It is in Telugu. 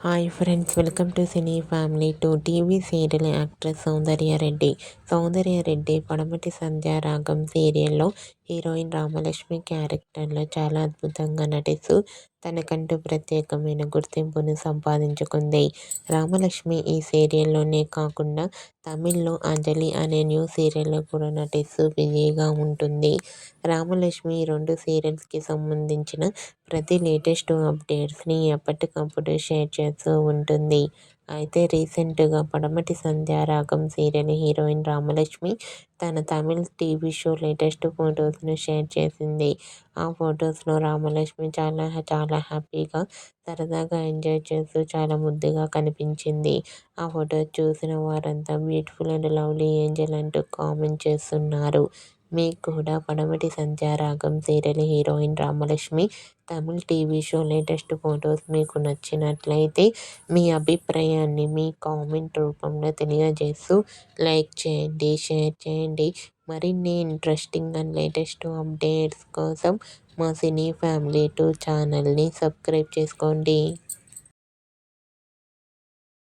Hi friends, welcome to cine family. TV serial actress Soundarya Reddy. Soundarya Reddy Padamati Sandhyaragam సీరియల్లో హీరోయిన్ రామలక్ష్మి క్యారెక్టర్లో చాలా అద్భుతంగా నటిస్తూ తనకంటూ ప్రత్యేకమైన గుర్తింపును సంపాదించుకుంది. రామలక్ష్మి ఈ సీరియల్లోనే కాకుండా తమిళ్లో అంజలి అనే న్యూ సీరియల్లో కూడా నటిస్తూ బిజీగా ఉంటుంది. రామలక్ష్మి ఈ రెండు సీరియల్స్కి సంబంధించిన ప్రతి లేటెస్ట్ అప్డేట్స్ని ఎప్పటికప్పుడు షేర్ చేస్తూ ఉంటుంది. అయితే రీసెంట్గా పడమటి సంధ్యారాగం సీరియల్ హీరోయిన్ రామలక్ష్మి తన తమిళ్ టీవీ షో లేటెస్ట్ ఫొటోస్ను షేర్ చేసింది. ఆ ఫొటోస్లో రామలక్ష్మి చాలా చాలా హ్యాపీగా, సరదాగా ఎంజాయ్ చేస్తూ చాలా ముద్దుగా కనిపించింది. ఆ ఫొటోస్ చూసిన వారంతా బ్యూటిఫుల్ అండ్ లవ్లీ ఏంజల్ అంటూ కామెంట్ చేస్తున్నారు. మీకు కూడా Padamati Sandhyaragam serial heroine Ramalakshmi Tamil TV show latest photos మీకు నచ్చినట్లయితే మీ అభిప్రాయాన్ని మీ కామెంట్ రూపంలో తెలియజేస్తూ లైక్ చేయండి, షేర్ చేయండి. మరిన్ని ఇంట్రెస్టింగ్ అండ్ లేటెస్ట్ అప్డేట్స్ కోసం మా సినీ ఫ్యామిలీ 2 ఛానల్ని సబ్స్క్రైబ్ చేసుకోండి.